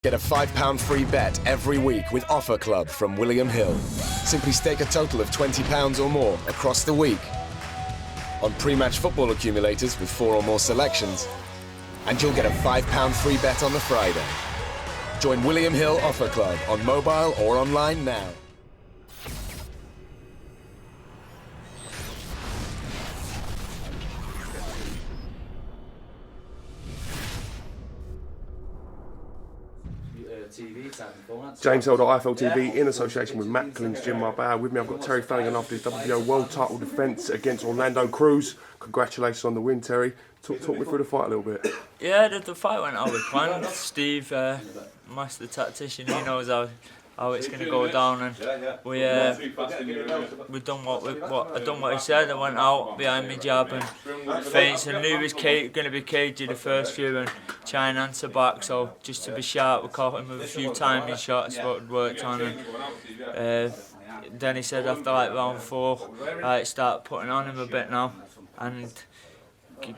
Get a £5 free bet every week with Offer Club from William Hill. Simply stake a total of £20 or more across the week on pre-match football accumulators with 4 or more selections, and you'll get a £5 free bet on the Friday. Join William Hill Offer Club on mobile or online now. James Elder, IFL TV, in association with Matt Collins, Jim Marbella. With me, I've got Terry Flanagan after his WBO world title defence against Orlando Cruz. Congratulations on the win, Terry. Talk me through the fight a little bit. Yeah, the fight went how we planned. Steve, master tactician, he knows how it's going to go down, and we done what he said. I went out behind me jab and feints, and knew he was going to be cagey the first few and try and answer back. So just to be sharp, we caught him with a few timing shots what we'd worked on, and then he said after like round 4, right, start putting on him a bit now and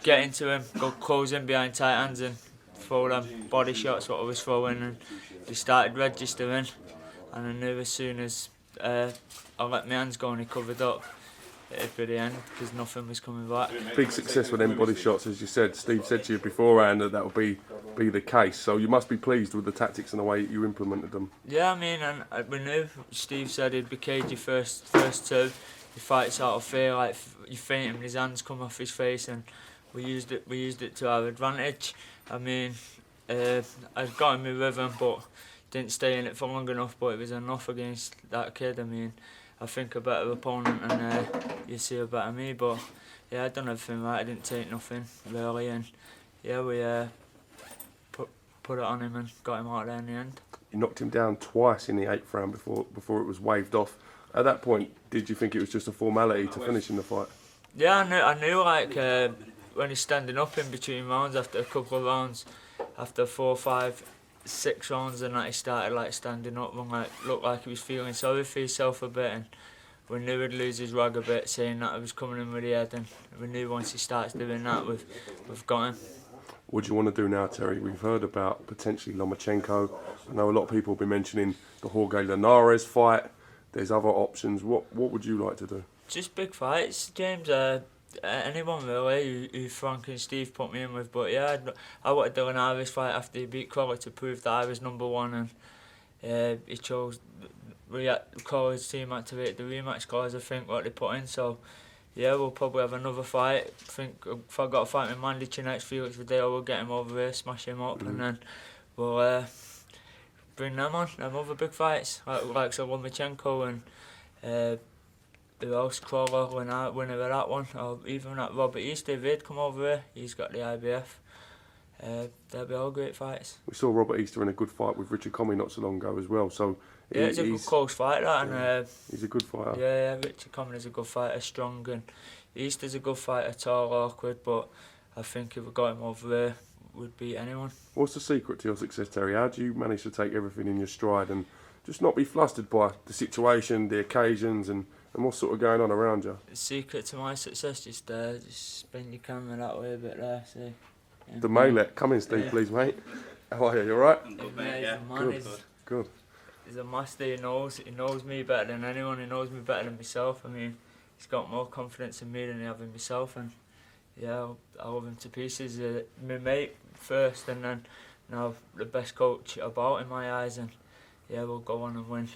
get into him, go close in behind tight hands and throw them body shots what I was throwing, and he started registering. And I knew as soon as I let my hands go and he covered up, it'd be the end because nothing was coming back. Big success with them body shots, as you said. Steve said to you beforehand that would be the case. So you must be pleased with the tactics and the way you implemented them. Yeah, I mean, and we knew. Steve said he'd be cagey first 2. He fights out of fear, like you feint him and his hands come off his face, and we used it to our advantage. I mean, I got in my rhythm, but didn't stay in it for long enough, but it was enough against that kid. I mean, I think a better opponent, and you see a better me, but yeah, I done everything right. I didn't take nothing really, and yeah, we put it on him and got him out there in the end. You knocked him down twice in the 8th round before it was waved off. At that point, did you think it was just a formality to finish in the fight? Yeah, I knew like when he's standing up in between rounds, after a couple of rounds, after 4, 5, 6 rounds, and he started like standing up and looked like he was feeling sorry for himself a bit, and we knew he'd lose his rag a bit, saying that he was coming in with the head, and we knew once he starts doing that, we've got him. What do you want to do now, Terry? We've heard about potentially Lomachenko. I know a lot of people have been mentioning the Jorge Linares fight. There's other options. What would you like to do? Just big fights, James. Anyone really who Frank and Steve put me in with, but yeah, I wanted the Linares fight after he beat Crolla to prove that I was #1, and he chose Crolla's team activated the rematch clause, I think, what they put in. So yeah, we'll probably have another fight. I think if I got a fight with Mandic next, Felix Vidal, we'll get him over here, smash him up, and then we'll bring them on, them other big fights like Lomachenko and who else, Crolla, winner of that one, or even that Robert Easter, if he'd come over here, he's got the IBF. They'll be all great fights. We saw Robert Easter in a good fight with Richard Comey not so long ago as well. So yeah, it's a good close fight, that. And he's a good fighter. Yeah, Richard Comey is a good fighter, strong, and Easter's a good fighter, tall, awkward, but I think if we got him over there, we'd beat anyone. What's the secret to your success, Terry? How do you manage to take everything in your stride and just not be flustered by the situation, the occasions, and what's sort of going on around you? The secret to my success, just spin your camera that way a bit there. See. Yeah. The Maylet, come in, Steve, please, mate. How are you? You all right? Good. He's a master. He knows me better than anyone. He knows me better than myself. I mean, he's got more confidence in me than I have in myself, and yeah, I love him to pieces. My mate first, and then now the best coach about in my eyes, and yeah, we'll go on and win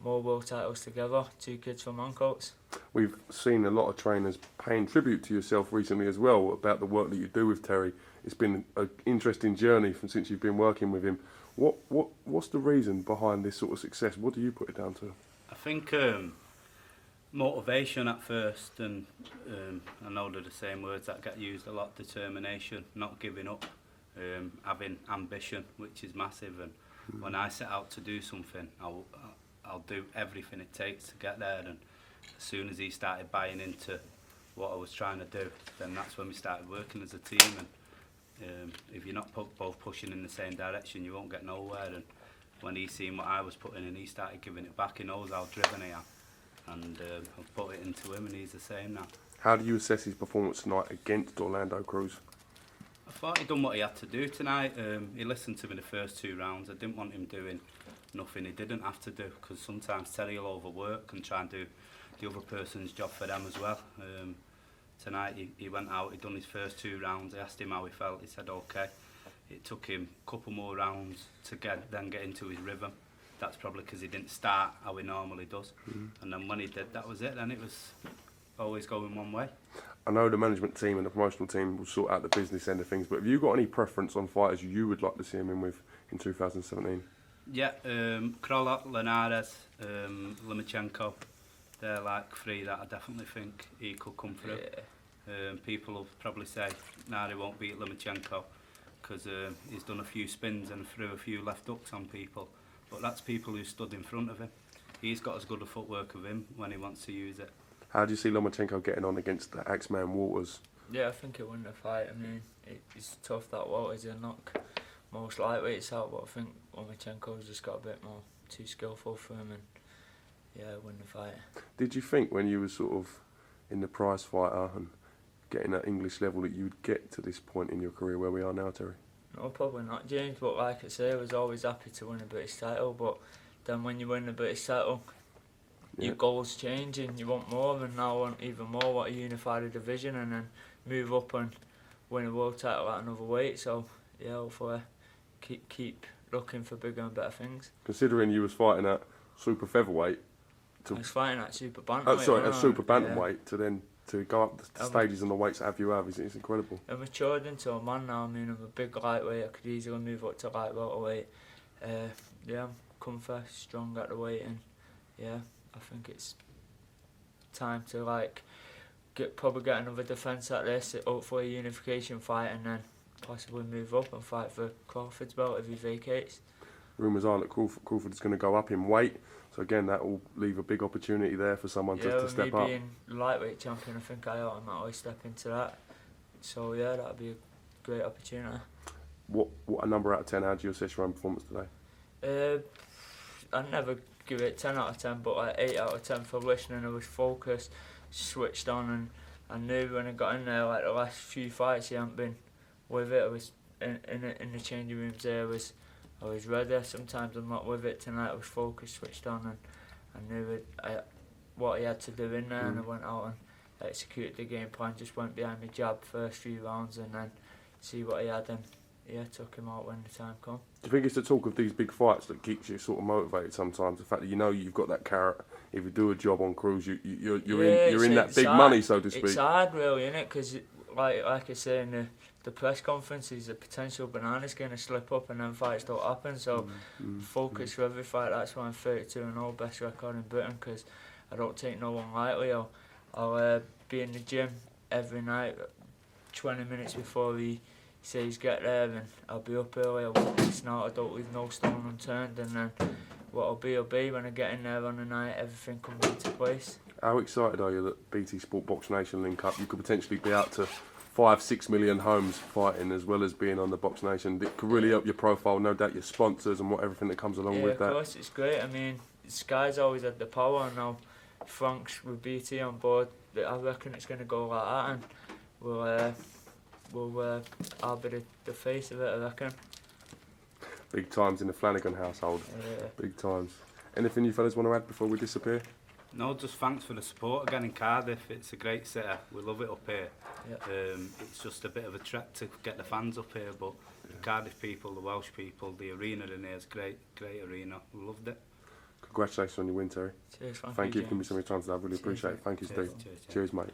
more world titles together, 2 kids from Ancoats. We've seen a lot of trainers paying tribute to yourself recently as well about the work that you do with Terry. It's been an interesting journey since you've been working with him. What's the reason behind this sort of success? What do you put it down to? I think motivation at first, and I know they're the same words that get used a lot: determination, not giving up, having ambition, which is massive. And when I set out to do something, I'll do everything it takes to get there. And as soon as he started buying into what I was trying to do, then that's when we started working as a team. And if you're not both pushing in the same direction, you won't get nowhere. And when he seen what I was putting in, he started giving it back. He knows how driven I am, and I've put it into him, and he's the same now. How do you assess his performance tonight against Orlando Cruz? I thought he'd done what he had to do tonight. He listened to me the first 2 rounds. I didn't want him doing nothing he didn't have to do, because sometimes Terry will overwork and try and do the other person's job for them as well. Tonight he went out, he'd done his first 2 rounds. I asked him how he felt. He said okay. It took him a couple more rounds to get into his rhythm. That's probably because he didn't start how he normally does. And then when he did, that was it. Then it was always going one way. I know the management team and the promotional team will sort out the business end of things, but have you got any preference on fighters you would like to see him in with in 2017? Yeah, Crolla, Linares, Lomachenko. They're like 3 that I definitely think he could come through. Yeah. People will probably say, nah, he won't beat Lomachenko because he's done a few spins and threw a few left hooks on people. But that's people who stood in front of him. He's got as good a footwork of him when he wants to use it. How do you see Lomachenko getting on against the Axeman Waters? Yeah, I think it win the fight. I mean, it's tough that Waters will knock most lightweights out, but I think Lomachenko's just got a bit more too skillful for him, and yeah, win the fight. Did you think when you were sort of in the prize fighter and getting at English level that you would get to this point in your career where we are now, Terry? No, probably not, James, but like I say, I was always happy to win a British title, but then when you win the British title, your goals change and you want more, and now I want even more, want to unify the division and then move up and win a world title at another weight. So yeah, hopefully keep looking for bigger and better things. Considering you was fighting at super featherweight, I was fighting at super bantamweight. at super bantamweight, to go up the stages and the weights that have you have is incredible. I'm matured into a man now. I mean, I'm a big lightweight. I could easily move up to light welterweight. Yeah, I'm comfy, strong at the weight, and yeah, I think it's time to probably get another defence at this, hopefully a unification fight, and then possibly move up and fight for Crawford's belt if he vacates. Rumours are that Crawford is going to go up in weight, so again that will leave a big opportunity there for someone to step up. Yeah, being lightweight champion, I think I automatically step into that. So yeah, that'd be a great opportunity. What a number out of 10? How do you assess your own performance today? I'd never give it 10 out of 10, but like 8 out of 10 for listening. I was focused, switched on, and I knew when I got in there, like the last few fights, he hadn't been with it. I was in the changing rooms there. I was ready. Sometimes I'm not with it. Tonight I was focused, switched on, and I knew what he had to do in there, and I went out and executed the game plan. Just went behind the jab first few rounds, and then see what he had, and yeah, took him out when the time come. Do you think it's the talk of these big fights that keeps you sort of motivated sometimes? The fact that you know you've got that carrot. If you do a job on Cruz, you're in that big money, so to speak. It's hard, really, isn't it? Because like I say in the press conferences, the potential banana's going to slip up and then fights don't happen. So focus for every fight. That's why I'm 32-0, best record in Britain, because I don't take no one lightly. I'll be in the gym every night, 20 minutes before he says get there, and I'll be up early. I'll work this night. I don't leave no stone unturned, and then what I'll be when I get in there on the night, everything comes into place. How excited are you that BT Sport BoxNation link up? You could potentially be out to 5-6 million homes fighting, as well as being on the BoxNation. It could really help your profile, no doubt your sponsors and everything that comes along with that. Yeah, of course, it's great. I mean, Sky's always had the power, and now Frank's with BT on board. I reckon it's going to go like that, and I'll be the face of it, I reckon. Big times in the Flanagan household. Yeah. Big times. Anything you fellas want to add before we disappear? No, just thanks for the support again in Cardiff. It's a great city. We love it up here. Yeah. It's just a bit of a trek to get the fans up here, but the Cardiff people, the Welsh people, the arena in here is great arena. We loved it. Congratulations on your win, Terry. Cheers, Thank you for giving me so many times. I really appreciate it. Thank you, Steve. Cheers, mate.